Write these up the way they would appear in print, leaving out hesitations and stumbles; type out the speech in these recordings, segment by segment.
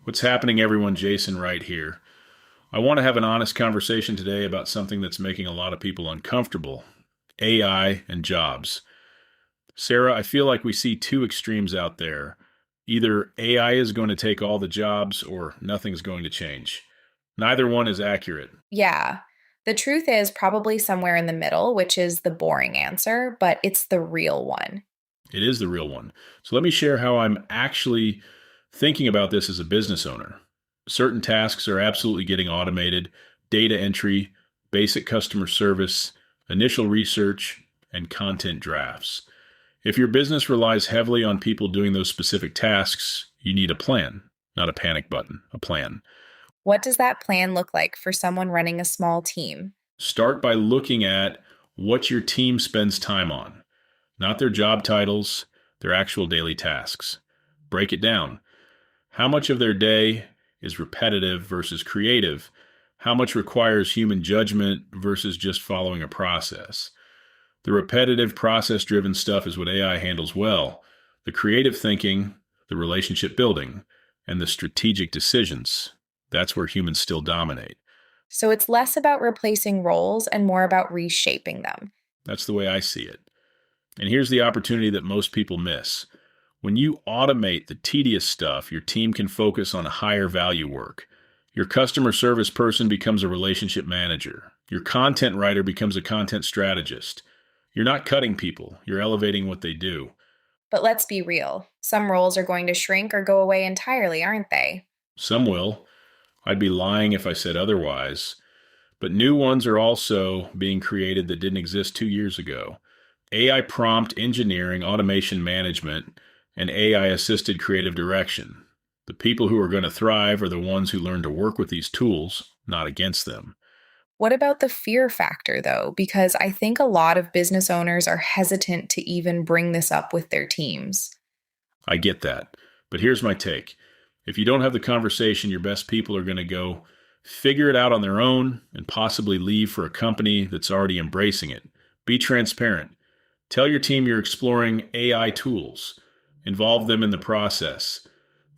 What's happening, everyone? Jason right here. I want to have an honest conversation today about something that's making a lot of people uncomfortable: AI and jobs. Sarah, I feel like we see two extremes out there. Either AI is going to take all the jobs or nothing's going to change. Neither one is accurate. Yeah. The truth is probably somewhere in the middle, which is the boring answer, but it's the real one. It is the real one. So let me share how I'm actually thinking about this as a business owner. Certain tasks are absolutely getting automated: data entry, basic customer service, initial research, and content drafts. If your business relies heavily on people doing those specific tasks, you need a plan, not a panic button, a plan. What does that plan look like for someone running a small team? Start by looking at what your team spends time on, not their job titles, their actual daily tasks. Break it down. How much of their day is repetitive versus creative? How much requires human judgment versus just following a process? The repetitive, process-driven stuff is what AI handles well. The creative thinking, the relationship building, and the strategic decisions, that's where humans still dominate. So it's less about replacing roles and more about reshaping them. That's the way I see it. And here's the opportunity that most people miss. When you automate the tedious stuff, your team can focus on higher value work. Your customer service person becomes a relationship manager. Your content writer becomes a content strategist. You're not cutting people, you're elevating what they do. But let's be real. Some roles are going to shrink or go away entirely, aren't they? Some will. I'd be lying if I said otherwise. But new ones are also being created that didn't exist 2 years ago. AI prompt engineering, automation management, and AI assisted creative direction. The people who are going to thrive are the ones who learn to work with these tools, not against them. What about the fear factor, though? Because I think a lot of business owners are hesitant to even bring this up with their teams. I get that. But here's my take. If you don't have the conversation, your best people are going to go figure it out on their own and possibly leave for a company that's already embracing it. Be transparent. Tell your team you're exploring AI tools. Involve them in the process.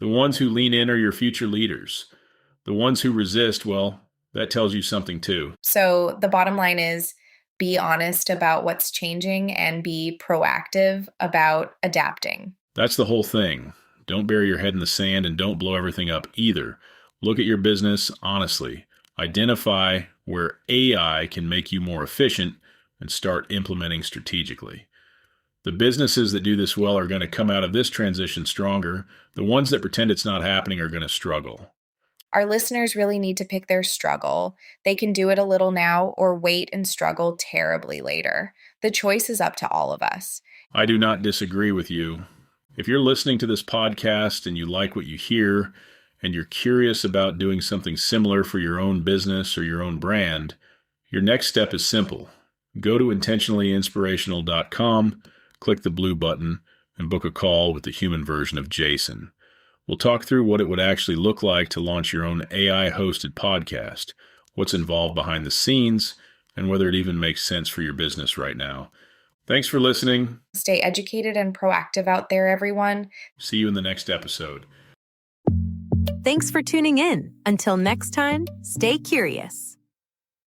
The ones who lean in are your future leaders. The ones who resist, well, that tells you something too. So the bottom line is be honest about what's changing and be proactive about adapting. That's the whole thing. Don't bury your head in the sand and don't blow everything up either. Look at your business honestly. Identify where AI can make you more efficient and start implementing strategically. The businesses that do this well are going to come out of this transition stronger. The ones that pretend it's not happening are going to struggle. Our listeners really need to pick their struggle. They can do it a little now or wait and struggle terribly later. The choice is up to all of us. I do not disagree with you. If you're listening to this podcast and you like what you hear and you're curious about doing something similar for your own business or your own brand, your next step is simple. Go to intentionallyinspirational.com, click the blue button, and book a call with the human version of Jason. We'll talk through what it would actually look like to launch your own AI-hosted podcast, what's involved behind the scenes, and whether it even makes sense for your business right now. Thanks for listening. Stay educated and proactive out there, everyone. See you in the next episode. Thanks for tuning in. Until next time, stay curious.